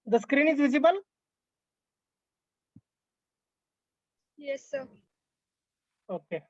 The screen is visible? Yes, sir. Okay.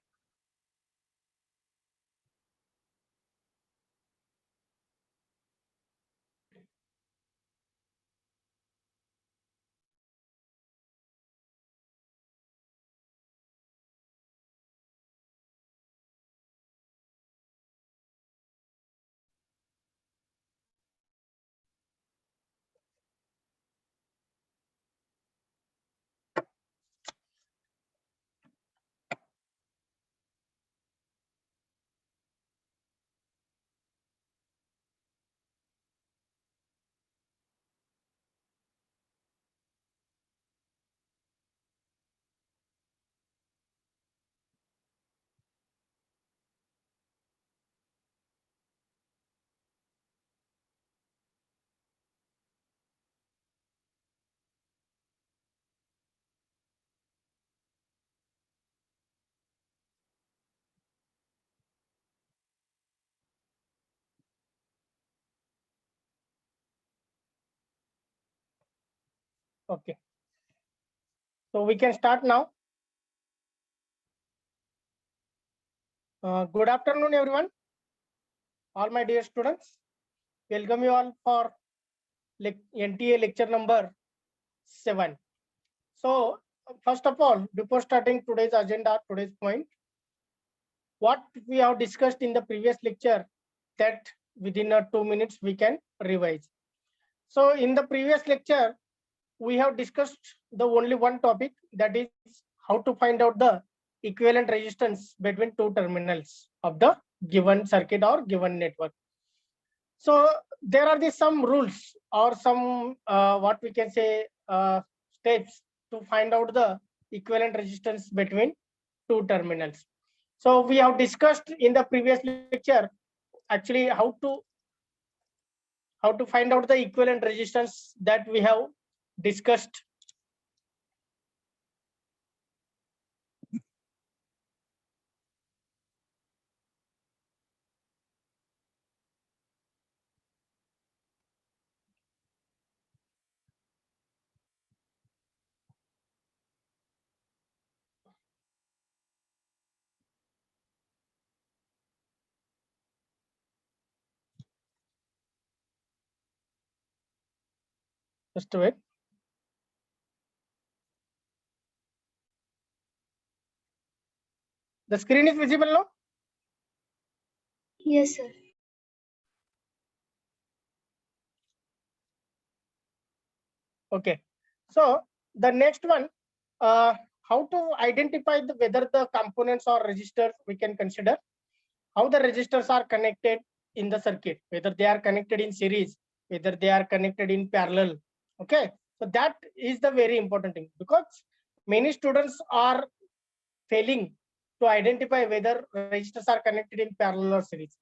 Okay. So we can start now. Good afternoon, everyone. All my dear students. Welcome you all for NTA lecture number 7. So first of all, before starting today's agenda, today's point, what we have discussed in the previous lecture, that within 2 minutes we can revise. So in the previous lecture, we have discussed the only one topic, that is how to find out the equivalent resistance between two terminals of the given circuit or given network. So there are some rules or some what we can say steps to find out the equivalent resistance between two terminals. So we have discussed in the previous lecture actually how to find out the equivalent resistance that we have discussed. Just wait. The screen is visible now? Yes, sir. Okay. So the next one, how to identify whether the components or resistors we can consider, how the resistors are connected in the circuit, whether they are connected in series, whether they are connected in parallel. Okay. So that is the very important thing, because many students are failing to identify whether resistors are connected in parallel or series.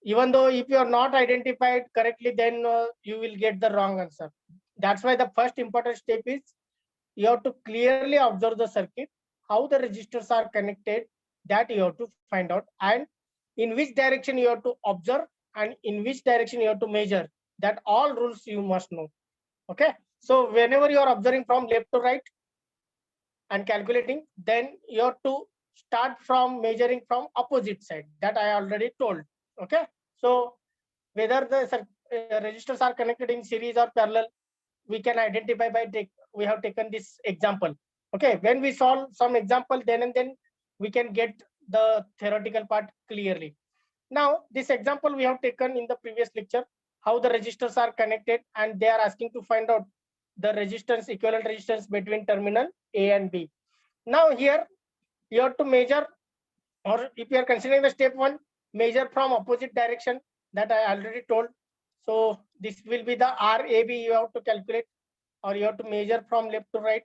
Even though if you are not identified correctly, then you will get the wrong answer. That's why the first important step is you have to clearly observe the circuit, how the resistors are connected, that you have to find out, and in which direction you have to observe and in which direction you have to measure. That all rules you must know. Okay. So whenever you are observing from left to right and calculating, then you have to start from measuring from opposite side. That I already told. Okay. So whether the resistors are connected in series or parallel, we can identify by we have taken this example. Okay, when we solve some example, then and then we can get the theoretical part clearly. Now this example we have taken in the previous lecture, how the resistors are connected, and they are asking to find out the resistance, equivalent resistance between terminal A and B. Now here you have to measure, or if you are considering the step 1, measure from opposite direction, that I already told. So this will be the RAB you have to calculate, or you have to measure from left to right,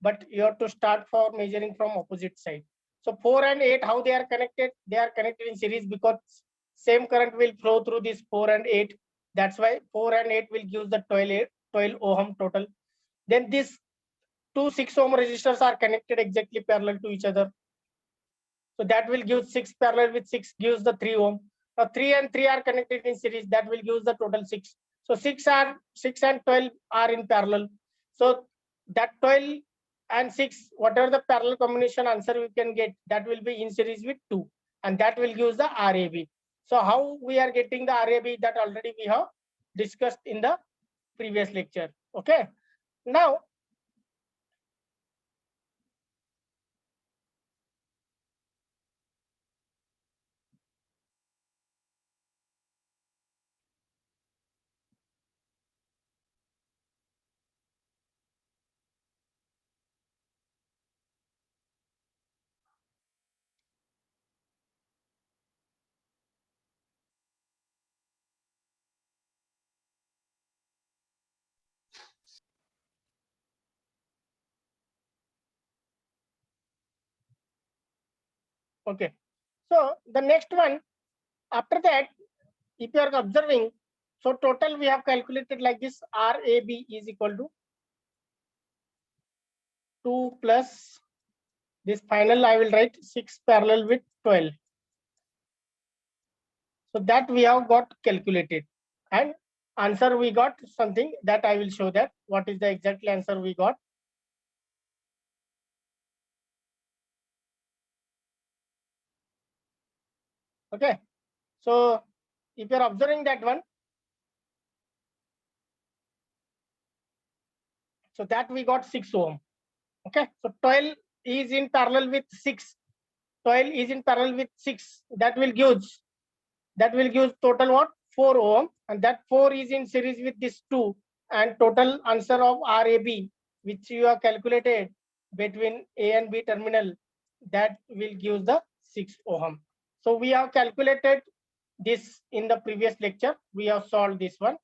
but you have to start for measuring from opposite side. So 4 and 8, how they are connected? They are connected in series because same current will flow through this 4 and 8. That's why 4 and 8 will give the 12 ohm total. Then these two 6 ohm resistors are connected exactly parallel to each other. So that will give 6 parallel with 6 gives the 3 ohm. Now 3 and 3 are connected in series. That will give the total 6. So 6 and 12 are in parallel. So that 12 and 6, whatever the parallel combination answer we can get, that will be in series with 2, and that will give the RAB. So how we are getting the RAB, that already we have discussed in the previous lecture. Okay. Now, okay. So the next one, after that, if you are observing, so total we have calculated like this: RAB is equal to 2 plus this final I will write 6 parallel with 12. So that we have got calculated, and answer we got something that I will show that what is the exact answer we got. Okay. So if you are observing that one, so that we got 6 ohm. Okay. So 12 is in parallel with 6. 12 is in parallel with 6. That will give total what? 4 ohm, and that 4 is in series with this 2, and total answer of RAB which you have calculated between A and B terminal, that will give the 6 ohm. So we have calculated this in the previous lecture. We have solved this one,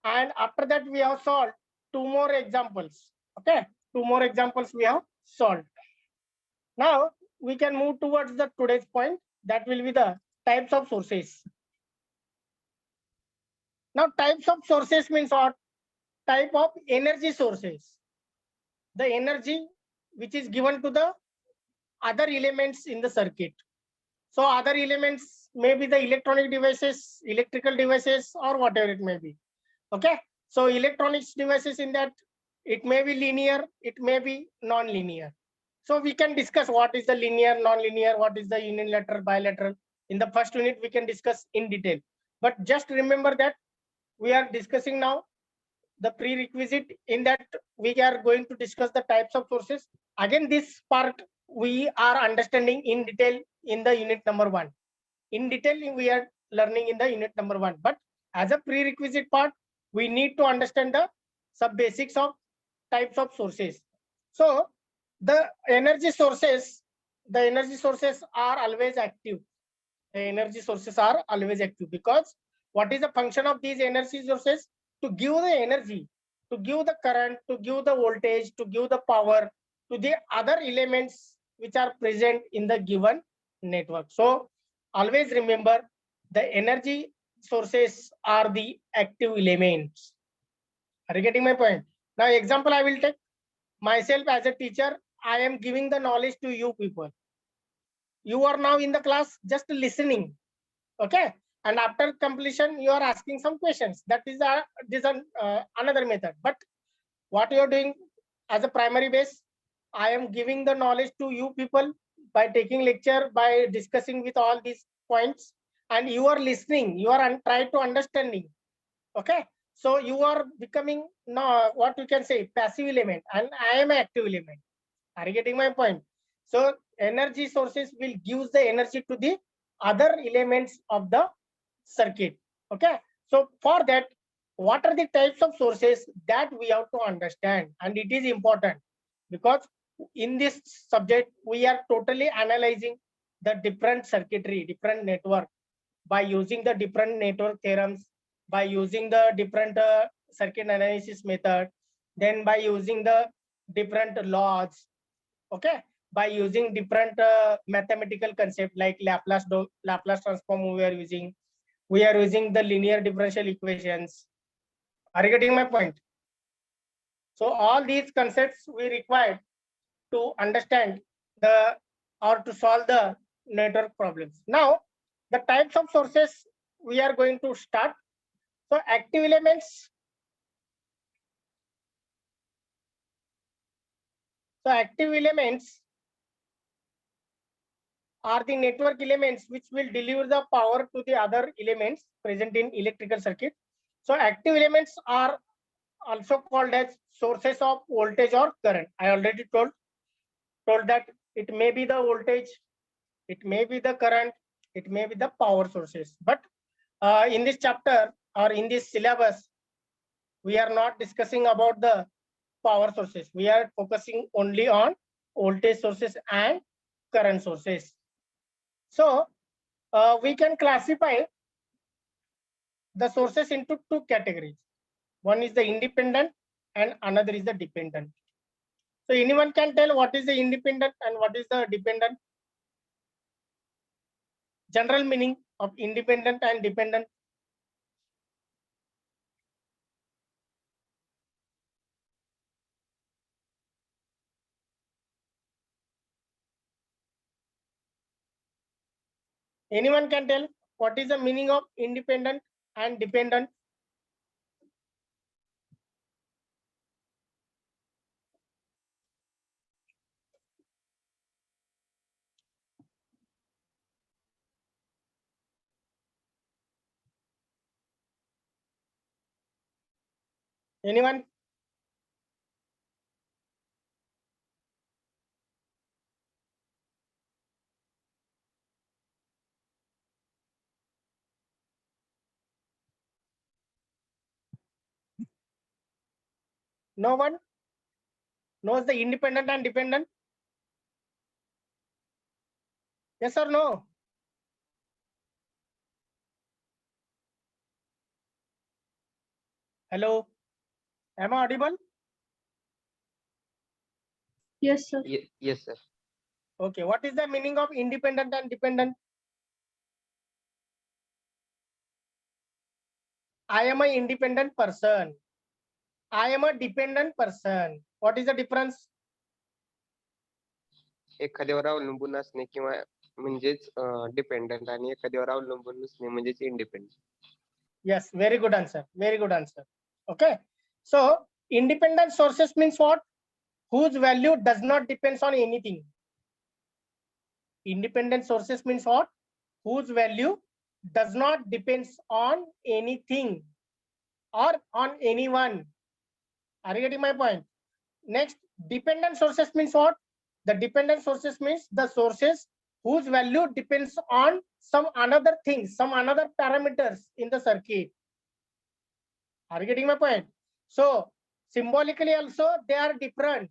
and after that we have solved 2 more examples. Okay, 2 more examples we have solved. Now we can move towards the today's point, that will be the types of sources. Now types of sources means what? Type of energy sources. The energy which is given to the other elements in the circuit. So other elements may be the electronic devices, electrical devices, or whatever it may be. Okay. So electronics devices, in that it may be linear, it may be non-linear. So we can discuss what is the linear, non-linear, what is the unilateral, bilateral. In the first unit, we can discuss in detail. But just remember that we are discussing now the prerequisite, in that we are going to discuss the types of sources. Again, this part we are understanding in detail in the unit number 1. In detail, we are learning in the unit number 1. But as a prerequisite part, we need to understand the sub basics of types of sources. So the energy sources are always active. The energy sources are always active, because what is the function of these energy sources? To give the energy, to give the current, to give the voltage, to give the power to the other elements which are present in the given network. So always remember, the energy sources are the active elements. Are you getting my point? Now example I will take myself as a teacher. I am giving the knowledge to you people. You are now in the class just listening. Okay, and after completion you are asking some questions. That is another method. But what you are doing as a primary base, I am giving the knowledge to you people by taking lecture, by discussing with all these points, and you are listening, you are trying to understanding. Okay, so you are becoming, no, what you can say, passive element, and I am active element. Are you getting my point? So energy sources will give the energy to the other elements of the circuit. Okay. So for that, what are the types of sources that we have to understand? And it is important, because in this subject, we are totally analyzing the different circuitry, different network, by using the different network theorems, by using the different circuit analysis method, then by using the different laws. Okay, by using different mathematical concept like Laplace transform. We are using the linear differential equations. Are you getting my point? So all these concepts we require to understand the, or to solve the network problems. Now the types of sources we are going to start. So active elements. So active elements are the network elements which will deliver the power to the other elements present in electrical circuit. So active elements are also called as sources of voltage or current. I already told that it may be the voltage, it may be the current, it may be the power sources. But in this chapter or in this syllabus, we are not discussing about the power sources. We are focusing only on voltage sources and current sources. So we can classify the sources into two categories. One is the independent and another is the dependent. So anyone can tell what is the independent and what is the dependent? General meaning of independent and dependent. Anyone can tell what is the meaning of independent and dependent? Anyone? No one knows the independent and dependent? Yes or no? Hello, am I audible? Yes, sir. Yes, sir. Okay, what is the meaning of independent and dependent? I am an independent person. I am a dependent person. What is the difference? एखाद्यावर अवलंबून असणे किंवा म्हणजेच dependent आणि एखाद्यावर अवलंबून नसणे म्हणजेच independent. Yes, very good answer. Very good answer. Okay. So independent sources means what? Whose value does not depends on anything. Independent sources means what? Whose value does not depends on anything or on anyone. Are you getting my point? Next, dependent sources means what? The dependent sources means the sources whose value depends on some another things, some another parameters in the circuit. Are you getting my point? So symbolically also they are different.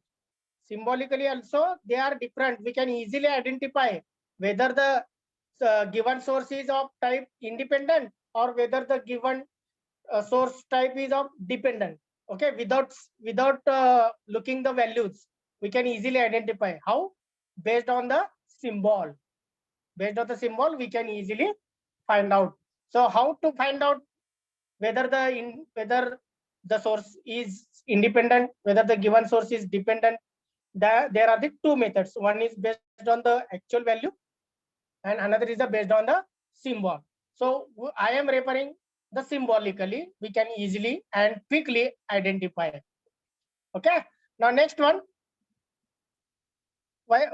Symbolically also they are different. We can easily identify whether the given source is of type independent or whether the given source type is of dependent. Okay, without looking the values, we can easily identify. How? Based on the symbol. Based on the symbol, we can easily find out. So how to find out whether the source is independent, whether the given source is dependent? There are the two methods. One is based on the actual value and another is based on the symbol. So I am referring the symbolically, we can easily and quickly identify. Okay, now next one,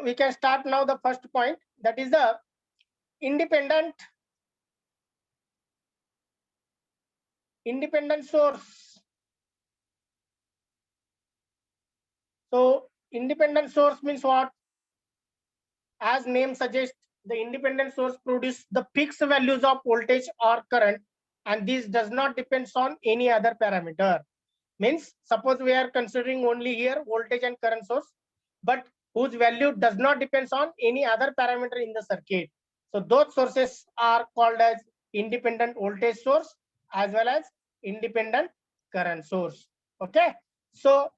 we can start now the first point, that is the independent source. So independent source means what? As name suggests, the independent source produces the fixed values of voltage or current, and this does not depend on any other parameter. Means suppose we are considering only here voltage and current source, but whose value does not depend on any other parameter in the circuit. So those sources are called as independent voltage source as well as independent current source. Okay, so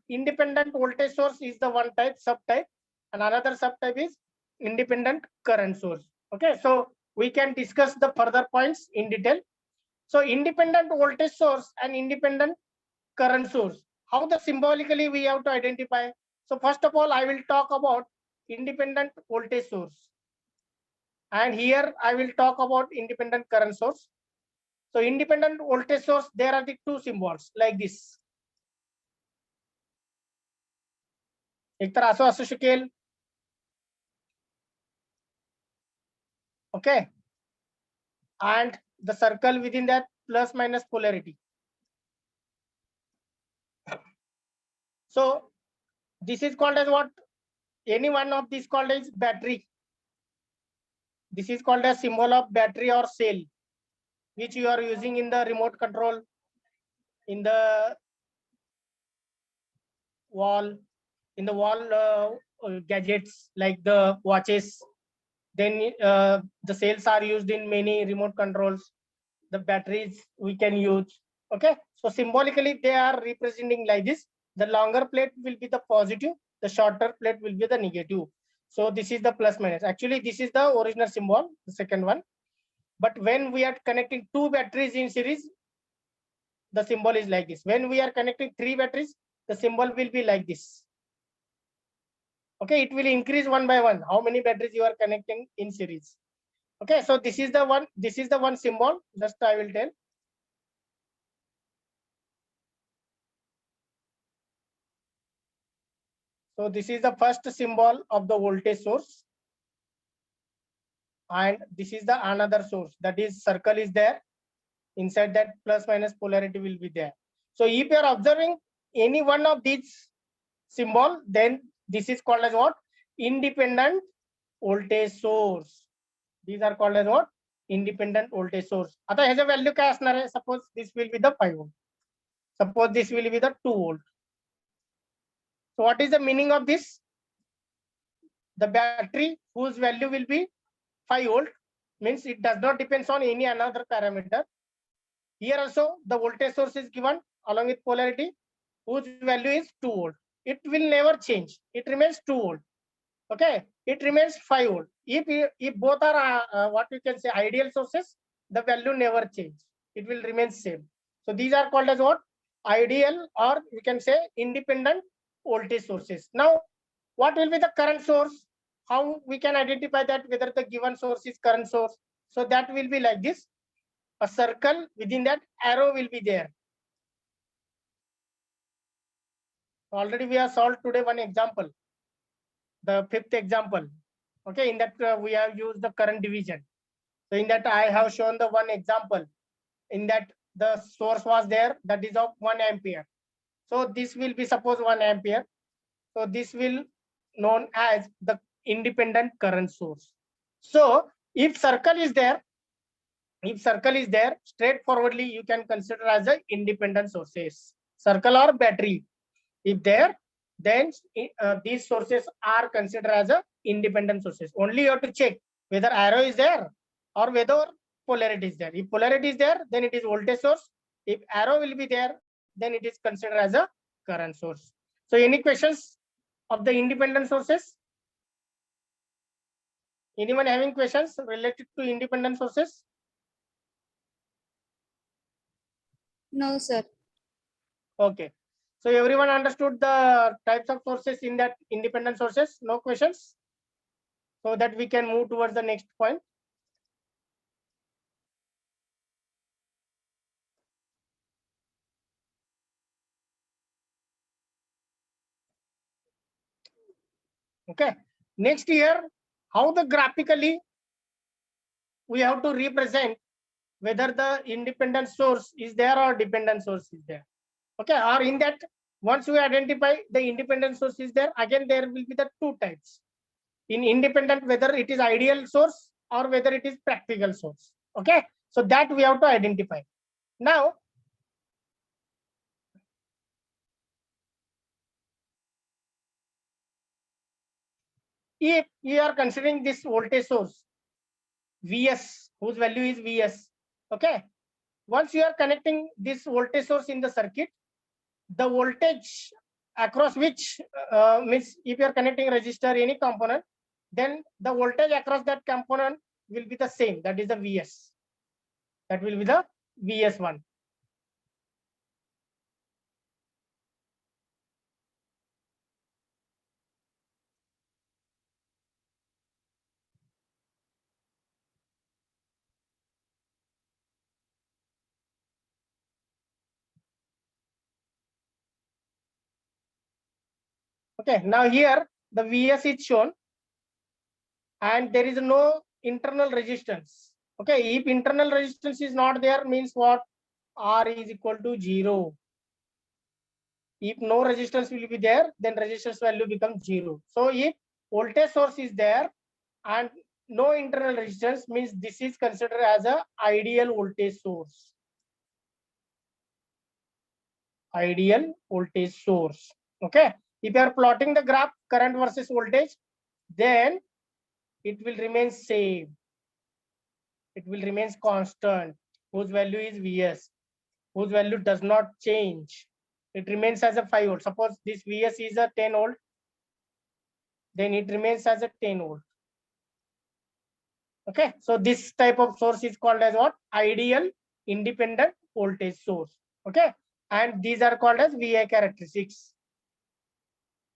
independent voltage source is the one type, subtype, and another subtype is independent current source. Okay, so we can discuss the further points in detail. So independent voltage source and independent current source, how the symbolically we have to identify? So first of all, I will talk about independent voltage source, and here I will talk about independent current source. So independent voltage source, there are the two symbols like this. एक तर असं असू शकेल. Okay, and the circle within that plus minus polarity. So this is called as what? Any one of these called as battery. This is called as symbol of battery or cell, which you are using in the remote control, in the wall, gadgets like the watches. Then the cells are used in many remote controls. The batteries we can use. Okay, so symbolically they are representing like this. The longer plate will be the positive, the shorter plate will be the negative. So this is the plus minus. Actually, this is the original symbol, the second one. But when we are connecting two batteries in series, the symbol is like this. When we are connecting three batteries, the symbol will be like this. Okay, it will increase one by one. How many batteries you are connecting in series? Okay, so this is the one. This is the one symbol. Just I will tell. So this is the first symbol of the voltage source, and this is the another source, that is circle is there. Inside that plus minus polarity will be there. So if you are observing any one of these symbol, then this is called as what? Independent voltage source. These are called as what? Independent voltage source. आता ह्याचा value काय असणार आहे? Suppose this will be the 5 volt. Suppose this will be the 2 volt. So what is the meaning of this? The battery whose value will be 5 volt means it does not depends on any another parameter. Here also the voltage source is given along with polarity whose value is 2 volt. It will never change. It remains 2 volt. Okay, it remains 5 volt. If both are what we can say ideal sources, the value never change. It will remain same. So these are called as what? Ideal, or we can say independent voltage sources. Now, what will be the current source? How we can identify that whether the given source is current source? So that will be like this. A circle, within that arrow will be there. Already we have solved today one example, the fifth example. Okay, in that we have used the current division. So in that I have shown the one example. In that the source was there, that is of 1 ampere. So this will be suppose 1 ampere. So this will known as the independent current source. So if circle is there, straightforwardly you can consider as a independent sources. Circle or battery, if there, then these sources are considered as a independent sources. Only you have to check whether arrow is there or whether polarity is there. If polarity is there, then it is voltage source. If arrow will be there, then it is considered as a current source. So any questions of the independent sources? Anyone having questions related to independent sources? No, sir. Okay. So everyone understood the types of sources in that independent sources? No questions? So that we can move towards the next point. Okay. Next year, how the graphically we have to represent whether the independent source is there or dependent source is there. Okay. Or in that, once we identify the independent source is there, again there will be the two types. In independent, whether it is ideal source or whether it is practical source. Okay. So that we have to identify. Now, if you are considering this voltage source Vs, whose value is Vs, okay, once you are connecting this voltage source in the circuit, the voltage across which means if you are connecting resistor, any component, then the voltage across that component will be the same, that is the Vs. That will be the Vs1. Okay, now here the Vs is shown and there is no internal resistance. Okay, if internal resistance is not there, means what? R is equal to 0. If no resistance will be there, then resistance value becomes 0. So if voltage source is there and no internal resistance, means this is considered as a ideal voltage source. Ideal voltage source. Okay, if you are plotting the graph current versus voltage, then it will remain same. It will remain constant, whose value is Vs, whose value does not change. It remains as a 5 volt. Suppose this Vs is a 10 volt, then it remains as a 10 volt. Okay, so this type of source is called as what? Ideal independent voltage source. Okay, and these are called as VI characteristics.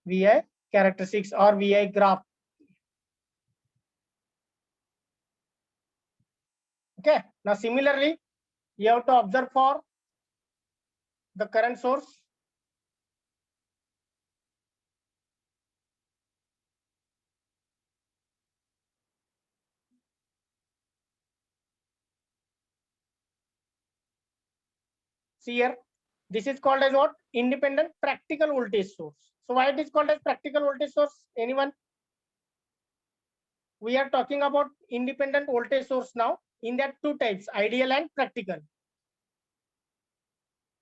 VI characteristics or VI graph. Okay, now similarly, you have to observe for the current source. See here, this is called as what? Independent practical voltage source. So why it is called as practical voltage source? Anyone? We are talking about independent voltage source now. In that two types, ideal and practical.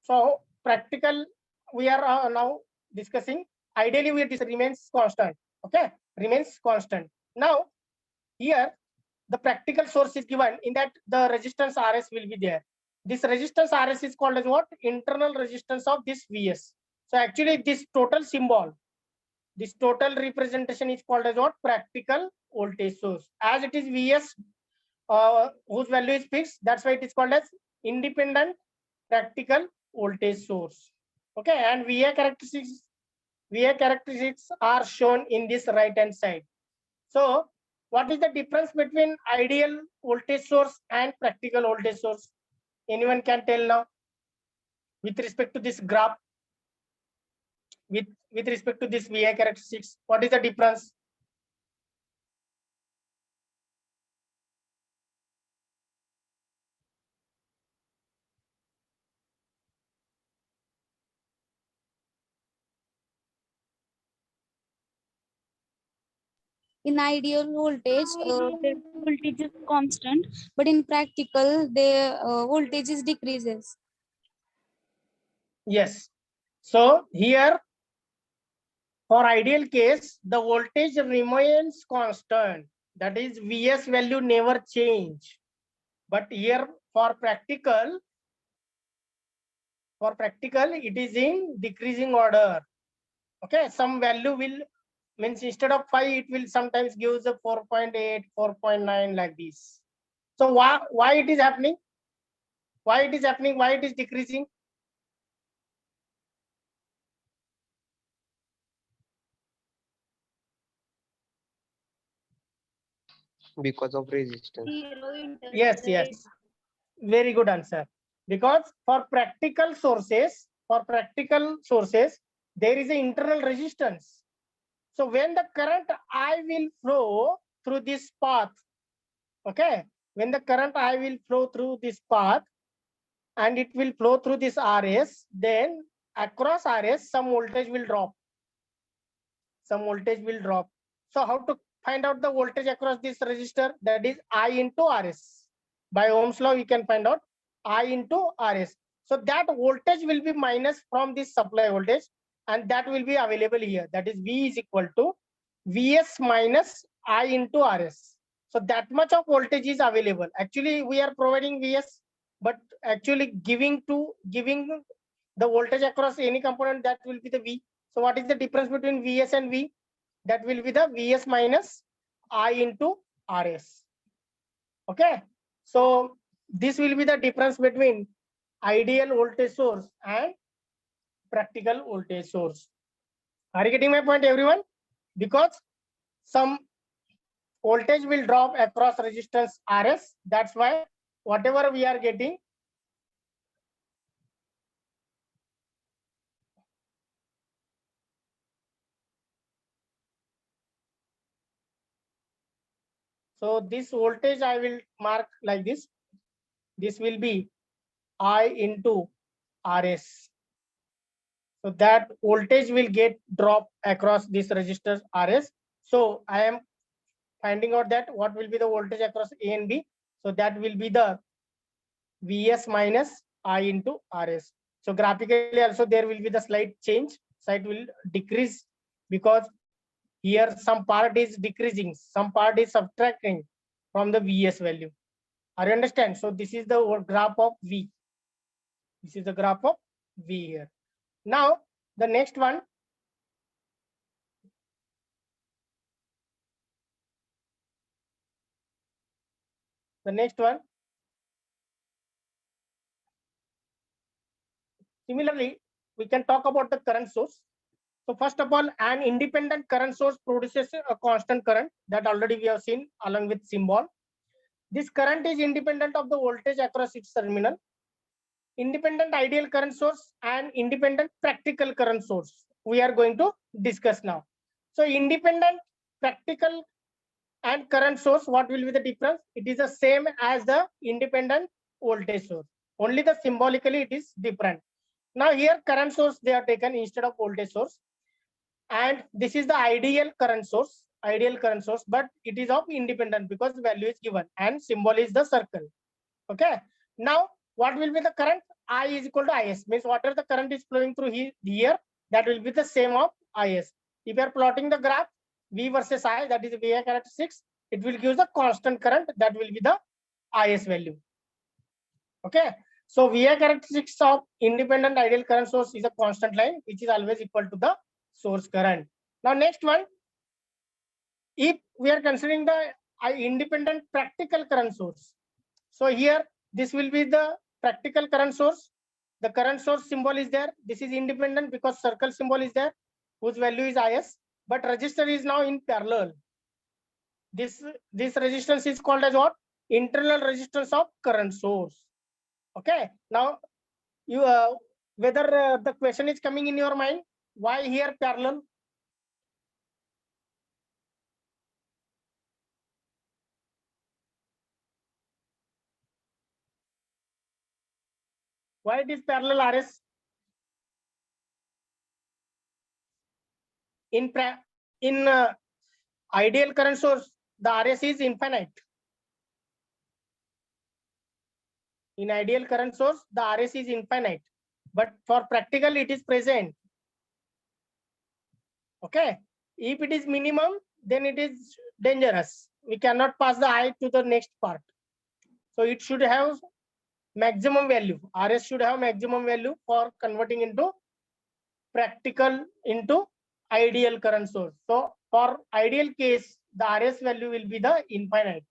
So practical, we are now discussing. Ideally, this remains constant. Okay, remains constant. Now here the practical source is given. In that the resistance Rs will be there. This resistance Rs is called as what? Internal resistance of this Vs. So actually this total symbol, this total representation is called as what? Practical voltage source. As it is Vs whose value is fixed, that's why it is called as independent practical voltage source. Okay, and VI characteristics are shown in this right hand side. So what is the difference between ideal voltage source and practical voltage source? Anyone can tell now with respect to this graph, with respect to this VI characteristics, what is the difference? In ideal voltage, the voltage is constant, but in practical, the voltage is decreases. Yes. So here for ideal case, the voltage remains constant. That is Vs value never change. But here for practical, it is in decreasing order. Okay, some value will means instead of 5, it will sometimes gives a 4.8, 4.9 like this. So why it is happening? Why it is happening? Why it is decreasing? Because of resistance. Yes, yes. Very good answer. Because for practical sources, there is an internal resistance. So when the current I will flow through this path, okay, when the current I will flow through this path and it will flow through this RS, then across RS, some voltage will drop. Some voltage will drop. So how to find out the voltage across this resistor? That is I into RS. By Ohm's law, we can find out I into RS. So that voltage will be minus from this supply voltage and that will be available here. That is V is equal to Vs minus I into RS. So that much of voltage is available. Actually, we are providing Vs, but actually giving the voltage across any component, that will be the V. So what is the difference between Vs and V? That will be the Vs minus I into Rs. Okay. So this will be the difference between ideal voltage source and practical voltage source. Are you getting my point, everyone? Because some voltage will drop across resistance Rs. That's why whatever we are getting, So this voltage I will mark like this. This will be I into RS. So that voltage will get dropped across this resistor RS. So I am finding out that what will be the voltage across A and B. So that will be the Vs minus I into Rs. So graphically also there will be the slight change. Slight will decrease because here some part is decreasing, some part is subtracting from the Vs value. Are you understand? So this is the graph of V. This is the graph of V here. Now the next one. The next one. Similarly, we can talk about the current source. So first of all, an independent current source produces a constant current that already we have seen along with symbol. This current is independent of the voltage across its terminal. Independent ideal current source and independent practical current source we are going to discuss now. So independent practical and current source, what will be the difference? It is the same as the independent voltage source. Only the symbolically it is different. Now here current source they are taken instead of voltage source. And this is the ideal current source, but it is of independent because value is given and symbol is the circle. Okay. Now what will be the current? I is equal to Is, means whatever the current is flowing through here, that will be the same of Is. If you are plotting the graph V versus I, that is VI characteristics, it will give the constant current, that will be the Is value. Okay. So VI characteristics of independent ideal current source is a constant line which is always equal to the source current. Now next one, if we are considering the independent practical current source. So here this will be the practical current source. The current source symbol is there. This is independent because circle symbol is there, whose value is Is, but resistor is now in parallel. This resistance is called as what? Internal resistance of current source. Okay. Now you whether the question is coming in your mind, why here parallel? Why it is parallel RS? In ideal current source, the RS is infinite. In ideal current source, the RS is infinite, but for practical it is present. Okay. If it is minimum, then it is dangerous. We cannot pass the I to the next part. So it should have maximum value. RS should have maximum value for converting into practical into ideal current source. So for ideal case, the RS value will be the infinite.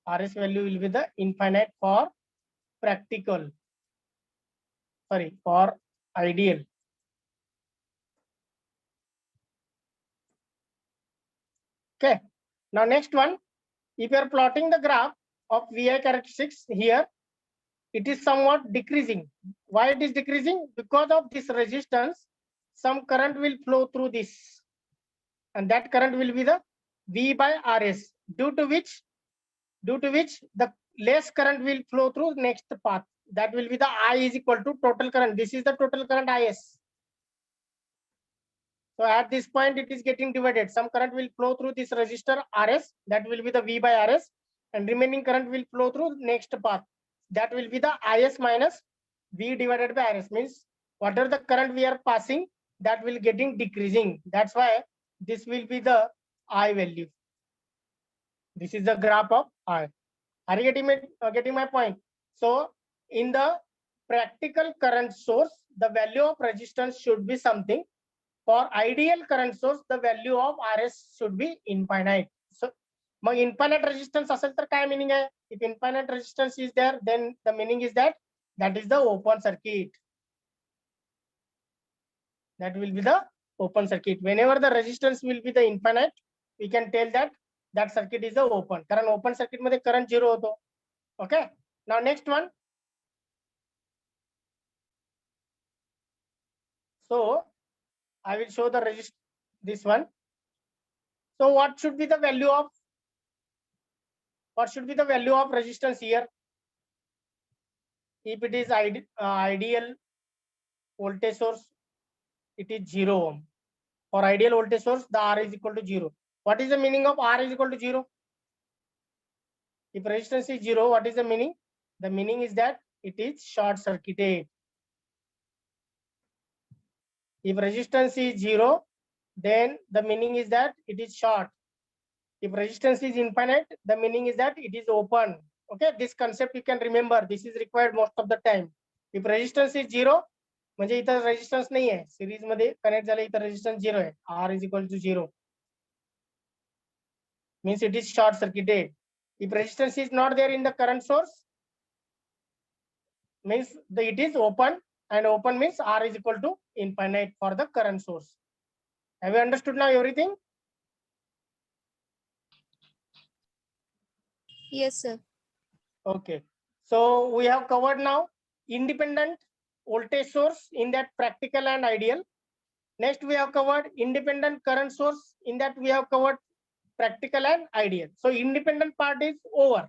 RS value will be the infinite for practical. Sorry, for ideal. Okay. Now next one, if you are plotting the graph of VI characteristics here, it is somewhat decreasing. Why it is decreasing? Because of this resistance, some current will flow through this, and that current will be the V by RS, due to which the less current will flow through next path. That will be the I is equal to total current. This is the total current Is. So at this point, it is getting divided. Some current will flow through this resistor RS, that will be the V by RS, and remaining current will flow through next path. That will be the Is minus V divided by RS, means whatever the current we are passing, that will getting decreasing. That's why this will be the I value. This is the graph of I. Are you getting my point? So in the practical current source, the value of resistance should be something. For ideal current source, the value of RS should be infinite. So, infinite resistance असेल तर काय meaning है? If infinite resistance is there, then the meaning is that is the open circuit. That will be the open circuit. Whenever the resistance will be the infinite, we can tell that circuit is the open. कारण open circuit मध्ये current zero होतो. Okay. Now next one. So I will show the this one. So what should be the value of resistance here? If it is ideal voltage source, it is 0 ohm. For ideal voltage source, the R is equal to 0. What is the meaning of R is equal to 0? If resistance is 0, what is the meaning? The meaning is that it is short circuited. If resistance is 0, then the meaning is that it is short. If resistance is infinite, the meaning is that it is open. Okay, this concept you can remember. This is required most of the time. If resistance is 0, म्हणजे इथं resistance नाही आहे, series मध्ये connect झाले, इथं resistance 0 आहे, R is equal to 0, means it is short circuited. If resistance is not there in the current source, means it is open, and open means R is equal to infinite for the current source. Have you understood now everything? Yes, sir. Okay, so we have covered now independent voltage source in that practical and ideal. Next we have covered independent current source, in that we have covered practical and ideal. So independent part is over.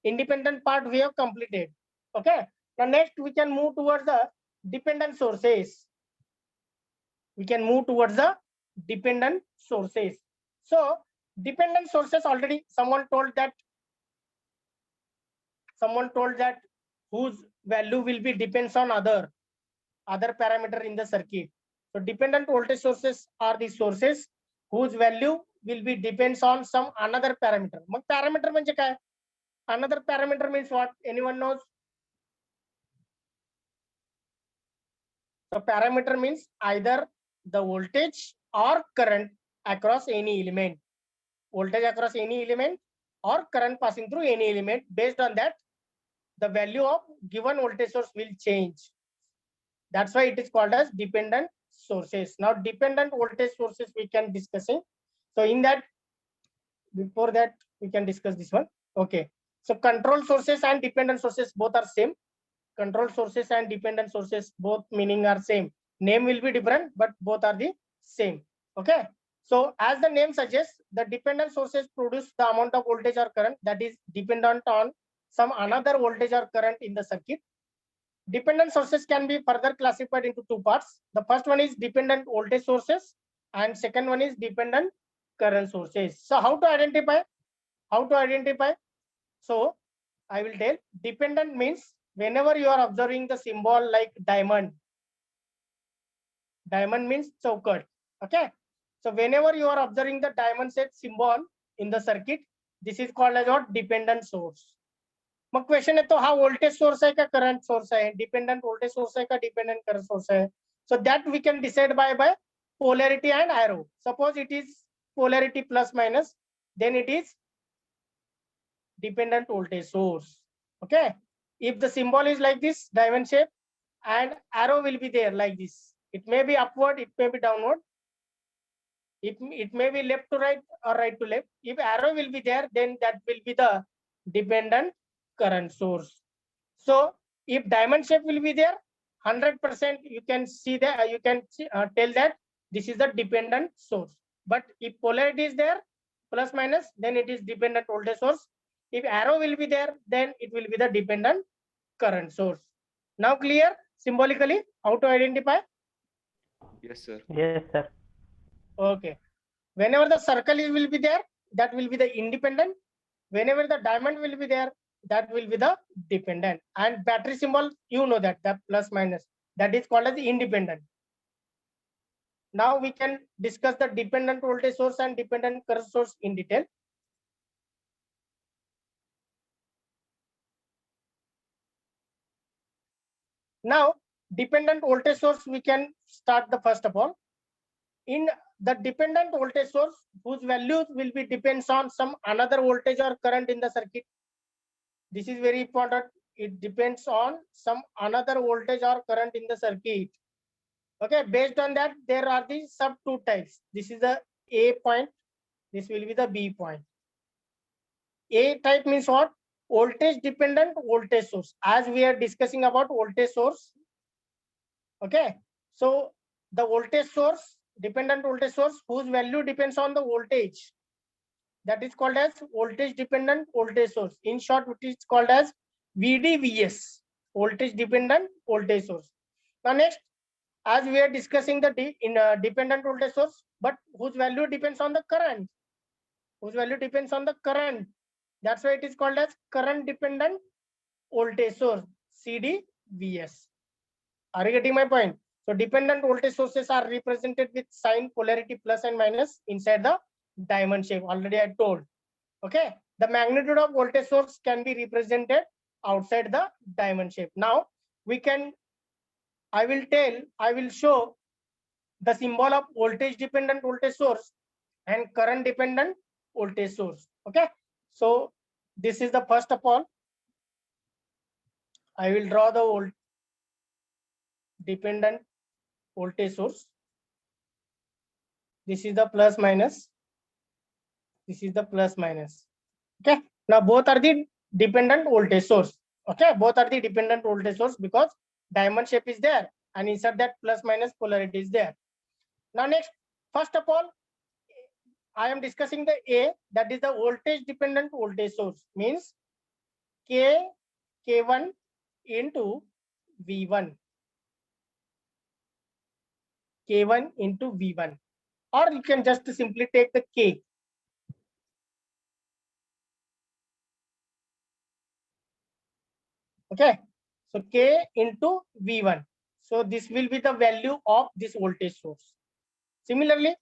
Independent part we have completed. Okay, now next we can move towards the dependent sources. We can move towards the dependent sources. So dependent sources, already someone told that whose value will be depends on other parameter in the circuit. So dependent voltage sources are the sources whose value will be depends on some another parameter. Mug parameter म्हणजे काय? Another parameter means what? Anyone knows? So parameter means either the voltage or current across any element. Voltage across any element or current passing through any element. Based on that, the value of given voltage source will change. That's why it is called as dependent sources. Now dependent voltage sources we can discussing. So in that, before that we can discuss this one. Okay, so control sources and dependent sources both are same. Control sources and dependent sources both meaning are same. Name will be different, but both are the same. Okay, so as the name suggests, the dependent sources produce the amount of voltage or current that is dependent on some another voltage or current in the circuit. Dependent sources can be further classified into two parts. The first one is dependent voltage sources, and second one is dependent current sources. So how to identify? So I will tell. Dependent means whenever you are observing the symbol like diamond means chaukat. Okay, so whenever you are observing the diamond shaped symbol in the circuit, this is called as what? Dependent source. मग question येतो, हा voltage source आहे का current source आहे? Dependent voltage source आहे का dependent current source आहे? So that we can decide by polarity and arrow. Suppose it is polarity plus minus, then it is dependent voltage source. Okay, if the symbol is like this diamond shape and arrow will be there like this, it may be upward, it may be downward, it may be left to right or right to left. If arrow will be there, then that will be the dependent current source. So if diamond shape will be there, 100% you can see that, you can tell that this is the dependent source. But if polarity is there, plus minus, then it is dependent voltage source. If arrow will be there, then it will be the dependent current source. Now clear symbolically how to identify? Yes, sir. Yes, sir. Okay. Whenever the circle will be there, that will be the independent. Whenever the diamond will be there, that will be the dependent. And battery symbol, you know that plus minus, that is called as the independent. Now we can discuss the dependent voltage source and dependent current source in detail. Now dependent voltage source, we can start the first of all. In the dependent voltage source, whose values will be depends on some another voltage or current in the circuit. This is very important. It depends on some another voltage or current in the circuit. Okay, based on that, there are the sub two types. This is the A point, this will be the B point. A type means what? Voltage dependent voltage source, as we are discussing about voltage source. Okay, so the voltage source, dependent voltage source, whose value depends on the voltage that is called as voltage dependent voltage source. In short, it is called as VDVS, voltage dependent voltage source. Now next, as we are discussing the dependent voltage source, but whose value depends on the current, whose value depends on the current. That's why it is called as current dependent voltage source, CDVS. Are you getting my point? So dependent voltage sources are represented with sign polarity plus and minus inside the diamond shape. Already I told. Okay. The magnitude of voltage source can be represented outside the diamond shape. Now we can, I will show the symbol of voltage dependent voltage source and current dependent voltage source. Okay. So this is the first of all. I will draw the dependent voltage source. This is the plus minus. This is the plus minus. Okay. Now both are the dependent voltage source. Okay. Both are the dependent voltage source because diamond shape is there and inside that plus minus polarity is there. Now next, first of all, I am discussing the A, that is the voltage dependent voltage source, means K1 into V1. K1 into V1. Or you can just simply take the K. Okay. So K into V1. So this will be the value of this voltage source. Similarly,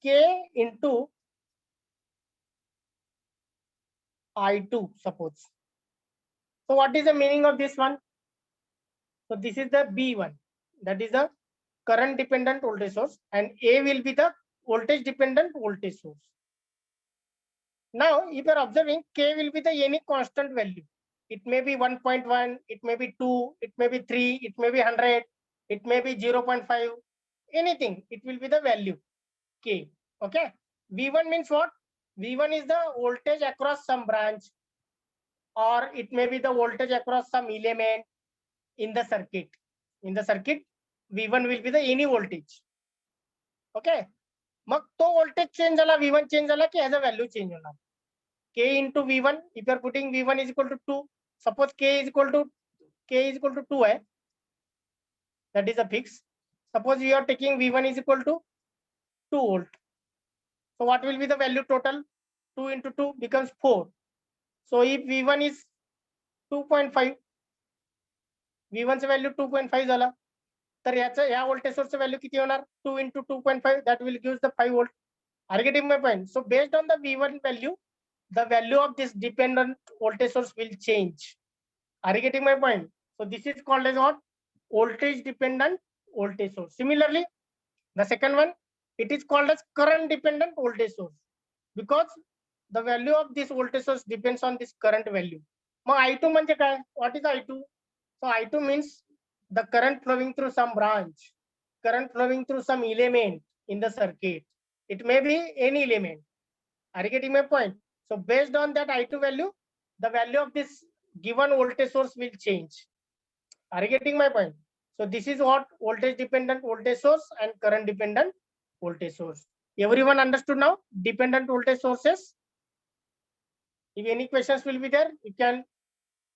K into I2, suppose. So what is the meaning of this one? So this is the B1. That is the current dependent voltage source, and A will be the voltage dependent voltage source. Now, if you are observing, K will be the any constant value. It may be 1.1, it may be 2, it may be 3, it may be 100, it may be 0.5, anything. It will be the value K. Okay. V1 means what? V1 is the voltage across some branch, or it may be the voltage across some element in the circuit. In the circuit, V1 will be the any voltage. Okay. मग तो voltage change झाला, V1 change झाला की ह्याचा value change होणार. K into V1, if you are putting V1 is equal to 2, suppose K is equal to 2 है, that is a fix. Suppose you are taking V1 is equal to 2 volt. So what will be the value total? 2 into 2 becomes 4. So if V1 is 2.5, V1 चे value 2.5 झाला, तर ह्या voltage source value किती होणार? 2 into 2.5, that will give the 5 volt. Are you getting my point? So based on the V1 value, the value of this dependent voltage source will change. Are you getting my point? So this is called as what? Voltage dependent voltage source. Similarly, the second one, it is called as current dependent voltage source, because the value of this voltage source depends on this current value. Mug I2 म्हणजे काय? What is I2? So I2 means the current flowing through some branch, current flowing through some element in the circuit. It may be any element. Are you getting my point? So based on that I2 value, the value of this given voltage source will change. Are you getting my point? So this is what voltage dependent voltage source and current dependent voltage source. Everyone understood now? Dependent voltage sources. If any questions will be there, you can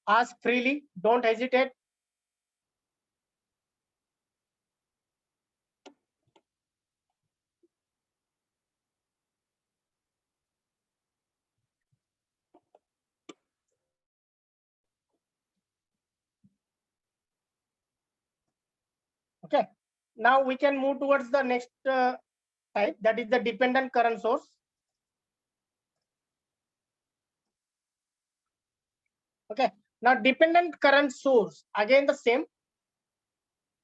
ask freely. Don't hesitate. Okay. Now we can move towards the next type, that is the dependent current source. Okay. Now dependent current source, again the same.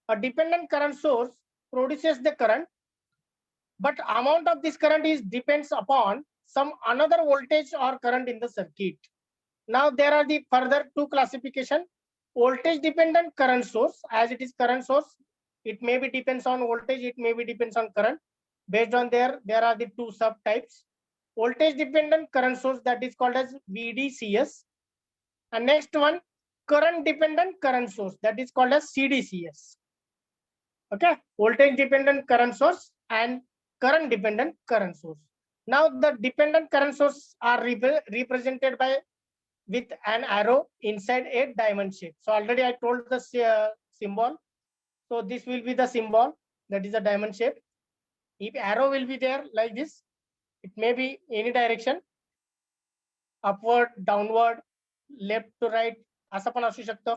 A dependent current source produces the current, but amount of this current is depends upon some another voltage or current in the circuit. Now there are the further two classification: voltage dependent current source, as it is current source, it may be depends on voltage, it may be depends on current. Based on there are the two subtypes: voltage dependent current source, that is called as VDCS, and next one, current dependent current source, that is called as CDCS. Okay, voltage dependent current source and current dependent current source. Now the dependent current source are represented by with an arrow inside a diamond shape. So already I told the symbol. So this will be the symbol, that is a diamond shape. If arrow will be there like this, it may be any direction, upward, downward, left to right, असं पण असू शकतं.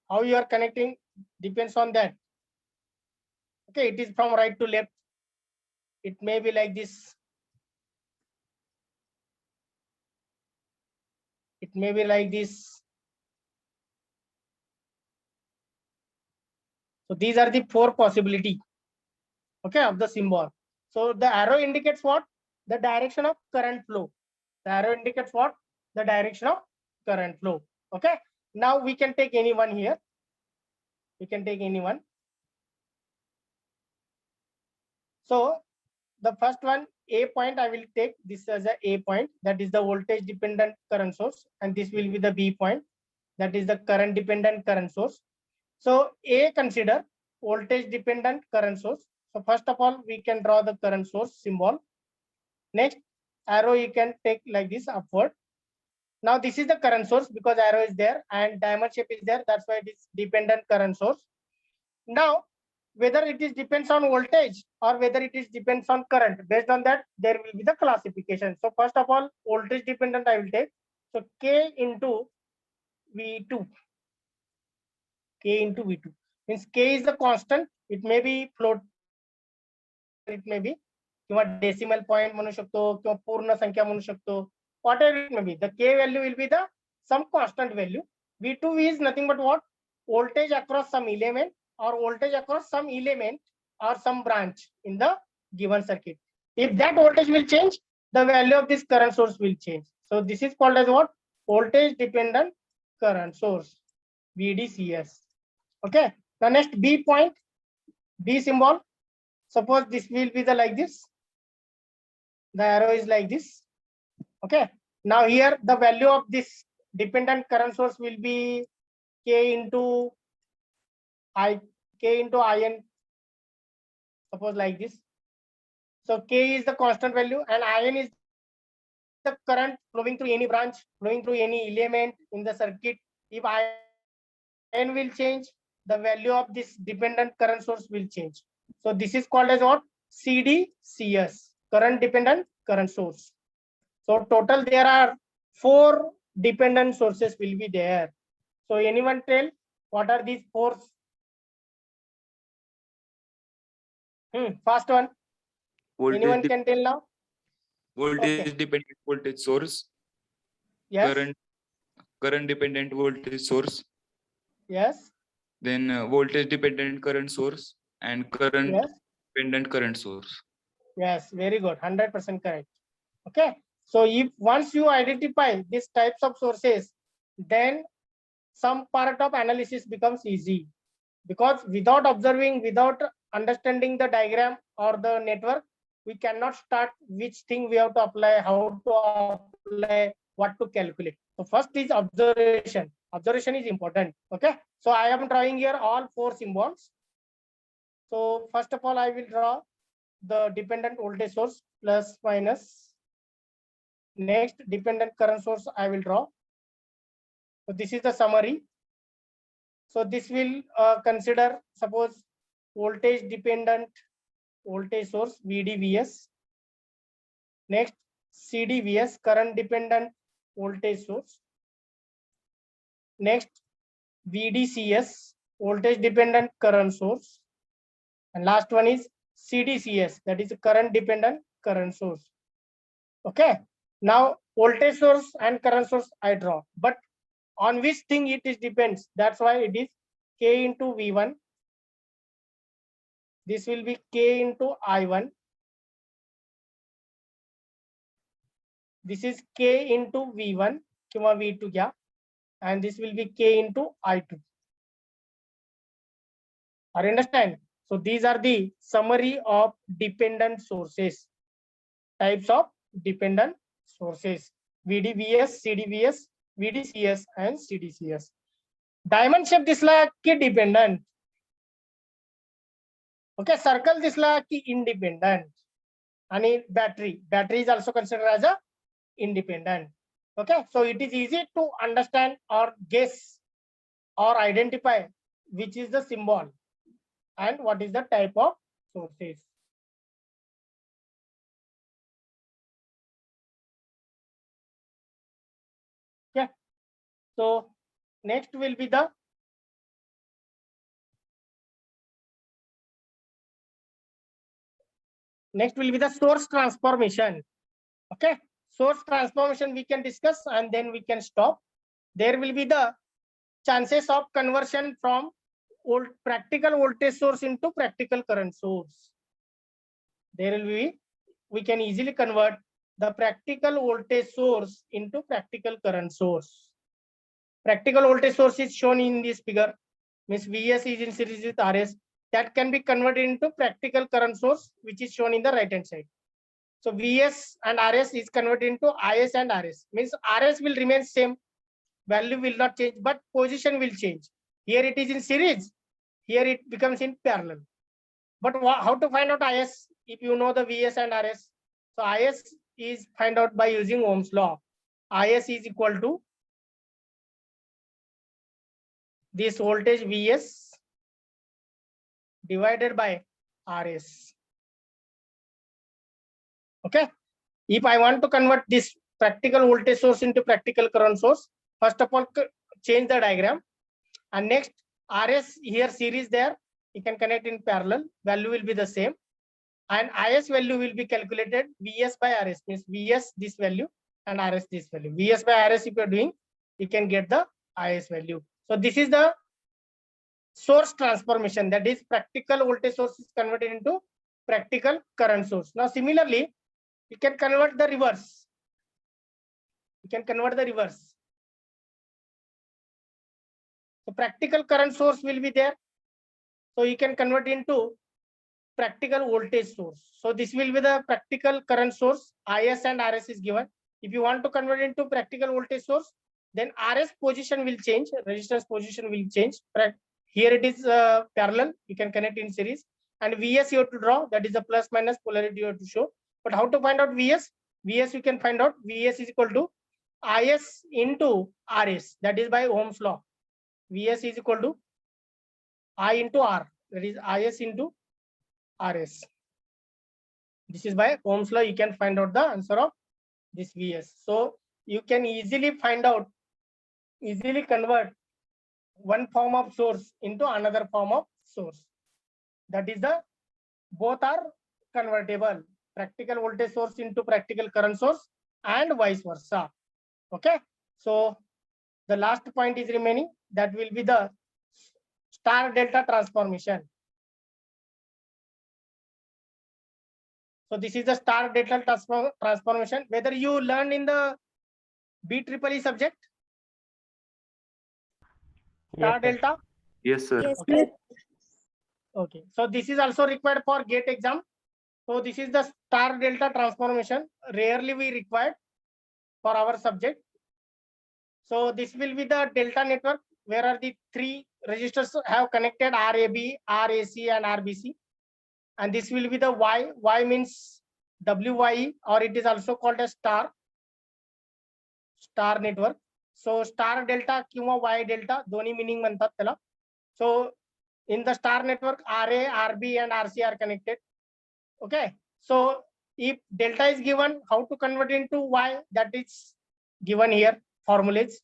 How you are connecting depends on that. Okay, it is from right to left. It may be like this. It may be like this. So these are the four possibility, okay, of the symbol. So the arrow indicates what? The direction of current flow. The arrow indicates what? The direction of current flow. Okay. Now we can take any one here. We can take any one. So the first one, A point, I will take this as a A point. That is the voltage dependent current source. And this will be the B point. That is the current dependent current source. So A, consider voltage dependent current source. So first of all, we can draw the current source symbol. Next, arrow you can take like this upward. Now this is the current source because arrow is there and diamond shape is there. That's why it is dependent current source. Now, whether it is depends on voltage or whether it is depends on current, based on that, there will be the classification. So first of all, voltage dependent I will take. So K into V2. K into V2 means K is the constant. It may be float, it may be किंवा decimal point म्हणू शकतो किंवा पूर्ण संख्या म्हणू शकतो, whatever it may be. The K value will be the some constant value. V2 is nothing but what? Voltage across some element or voltage across some element or some branch in the given circuit. If that voltage will change, the value of this current source will change. So this is called as what? Voltage dependent current source, VDCS. Okay. The next B point, B symbol. Suppose this will be the like this. The arrow is like this. Okay. Now here the value of this dependent current source will be K into IN. Suppose like this. So K is the constant value and IN is the current flowing through any branch, flowing through any element in the circuit. If IN will change, the value of this dependent current source will change. So this is called as what? CDCS, current dependent current source. So total there are 4 dependent sources will be there. So anyone tell what are these 4? First one. Anyone can tell now? Voltage dependent voltage source. Yes. Current dependent voltage source. Yes. Then voltage dependent current source and current Yes. dependent current source. Yes, very good. 100% correct. Okay. So if once you identify these types of sources, then some part of analysis becomes easy, because without observing, without understanding the diagram or the network, we cannot start which thing we have to apply, how to apply, what to calculate. So first is observation. Observation is important. Okay. So I am drawing here all 4 symbols. So first of all, I will draw the dependent voltage source plus minus. Next, dependent current source I will draw. So this is the summary. So this will consider, suppose, voltage dependent voltage source VDVS. Next, CDVS, current dependent voltage source. Next, VDCS, voltage dependent current source. And last one is CDCS, that is current dependent current source. Okay. Now voltage source and current source I draw, but on which thing it is depends. That's why it is K into V1. This will be K into I1. This is K into V1, V2 kya, and this will be K into I2. Are you understand? So these are the summary of dependent sources, types of dependent sources: VDVS, CDVS, VDCS, and CDCS. Diamond shape दिसला की dependent. Okay, circle दिसला की independent. and battery is also considered as a independent. Okay, so it is easy to understand or guess or identify which is the symbol and what is the type of sources. Okay, so next will be the source transformation. Okay, source transformation we can discuss and then we can stop. There will be the chances of conversion from practical voltage source into practical current source. There will be, we can easily convert the practical voltage source into practical current source. Practical voltage source is shown in this figure, means Vs is in series with Rs. That can be converted into practical current source, which is shown in the right hand side. So Vs and Rs is converted into Is and Rs, means Rs will remain same, value will not change, but position will change. Here it is in series, here it becomes in parallel. But how to find out Is if you know the Vs and Rs? So Is is find out by using Ohm's law. Is is equal to this voltage Vs divided by Rs. Okay, if I want to convert this practical voltage source into practical current source, first of all change the diagram, and next Rs here series there, you can connect in parallel, value will be the same, and Is value will be calculated Vs by Rs, means Vs this value and Rs this value. Vs by Rs if you are doing, you can get the Is value. So this is the source transformation, that is practical voltage source is converted into practical current source. Now similarly, you can convert the reverse. So practical current source will be there. So you can convert into practical voltage source. So this will be the practical current source. Is and Rs is given. If you want to convert into practical voltage source, then Rs position will change, resistance position will change. Here it is parallel, you can connect in series, and Vs you have to draw, that is the plus minus polarity you have to show. But how to find out Vs? Vs you can find out Vs is equal to Is into Rs, that is by Ohm's law. Vs is equal to I into R, that is Is into Rs. This is by Ohm's law, you can find out the answer of this Vs. So you can easily convert one form of source into another form of source. That is the, both are convertible, practical voltage source into practical current source and vice versa. Okay, so the last point is remaining, that will be the star delta transformation. So this is the star delta transformation, whether you learned in the BEEE subject, star delta. Yes, sir. Yes, Okay. sir. Okay, so this is also required for GATE exam. So this is the star delta transformation, rarely we required for our subject. So this will be the delta network, where are the three resistors have connected RAB, RAC and RBC. And this will be the Y. Y means WYE, or it is also called as star network. So star delta किंवा Y delta दोन्ही meaning म्हणतात त्याला. So in the star network, RA, RB and RC are connected. Okay, so if delta is given, how to convert into Y, that is given here, formulas.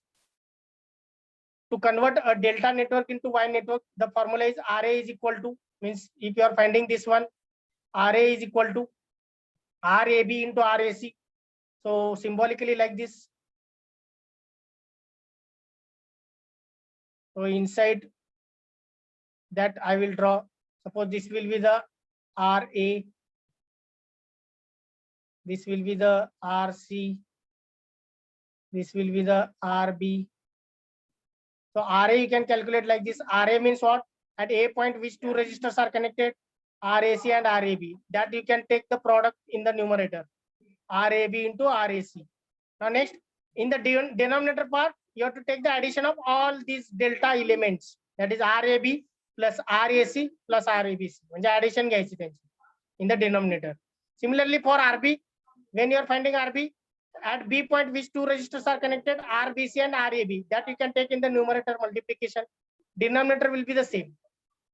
To convert a delta network into Y network, the formula is RA is equal to, means if you are finding this one, RA is equal to RAB into RAC. So symbolically like this. So inside that I will draw, suppose this will be the RA, this will be the RC, this will be the RB. So RA you can calculate like this. RA means what? At A point which two resistors are connected, RAC and RAB. That you can take the product in the numerator, RAB into RAC. Now next, in the denominator part, you have to take the addition of all these delta elements. That is RAB plus RAC plus RABC. म्हणजे addition घ्यायची त्यांची in the denominator. Similarly for RB, when you are finding RB, at B point which two registers are connected, RBC and RAB, that you can take in the numerator multiplication. Denominator will be the same.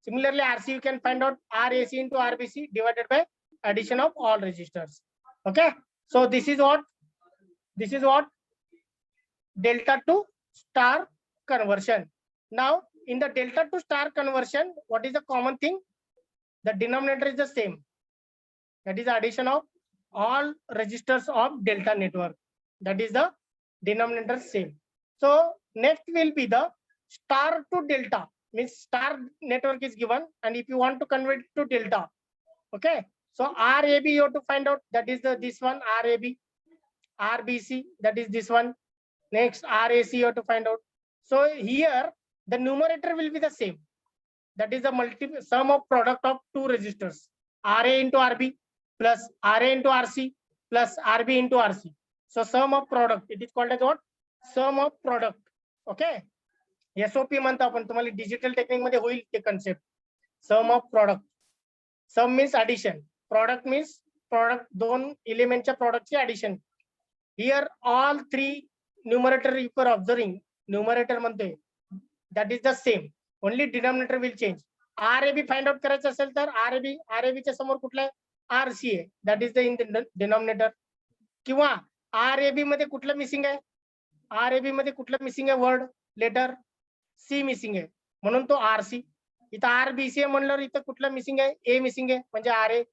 Similarly, RC you can find out RAC into RBC divided by addition of all registers. Okay, so this is what delta to star conversion. Now in the delta to star conversion, what is the common thing? The denominator is the same. That is addition of all registers of delta network. That is the denominator same. So next will be the star to delta. Means star network is given, and if you want to convert it to delta, okay. So RAB you have to find out, that is this one RAB, RBC, that is this one. Next RAC you have to find out. So here the numerator will be the same. That is the sum of product of two registers, RA into RB plus RA into RC plus RB into RC. So sum of product, it is called as what? Sum of product. Okay. SOP म्हणतो आपण, तुम्हाला digital technique मध्ये होईल ते concept. Sum of product. Sum means addition, product means product, दोन एलिमेंटच्या प्रॉडक्टची addition. Here all three numerator you are observing, numerator म्हणतोय that is the same, only denominator will change. RAB find out करायचं असेल तर RAB च्या समोर कुठला आहे? RC आहे, that is the in denominator. किंवा RAB मध्ये कुठलं मिसिंग आहे? RAB मध्ये कुठलं मिसिंग आहे? वर्ड लेटर C मिसिंग आहे, म्हणून तो RC. इथं RBC आहे म्हणल्यावर इथं कुठलं मिसिंग आहे? A मिसिंग आहे म्हणजे RA.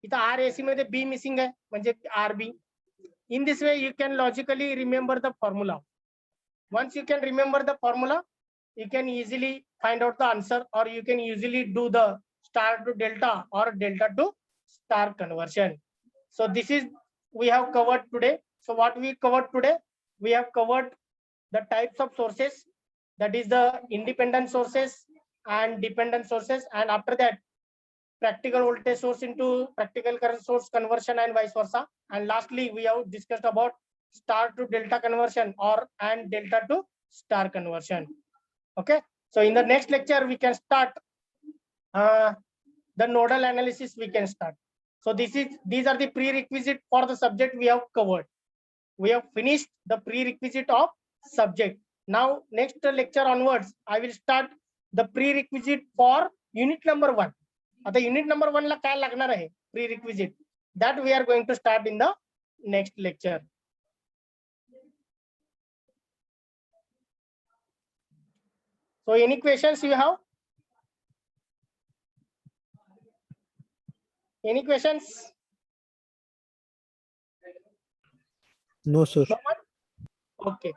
इथं RAC मध्ये B मिसिंग आहे म्हणजे RB. In this way you can logically remember the formula. Once you can remember the formula, you can easily find out the answer, or you can usually do the star to delta or delta to star conversion. So this is we have covered today. So what we covered today, we have covered the types of sources, that is the independent sources and dependent sources, and after that practical voltage source into practical current source conversion and vice versa. And lastly we have discussed about star to delta conversion and delta to star conversion. Okay, so in the next lecture we can start the nodal analysis we can start. So these are the prerequisite for the subject we have covered. We have finished the prerequisite of subject. Now next lecture onwards I will start the prerequisite for unit number 1. आता unit number 1 ला काय लागणार आहे prerequisite, that we are going to start in the next lecture. So any questions you have? Any questions? No, sir. No one? Okay.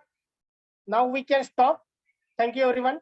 Now we can stop. Thank you everyone.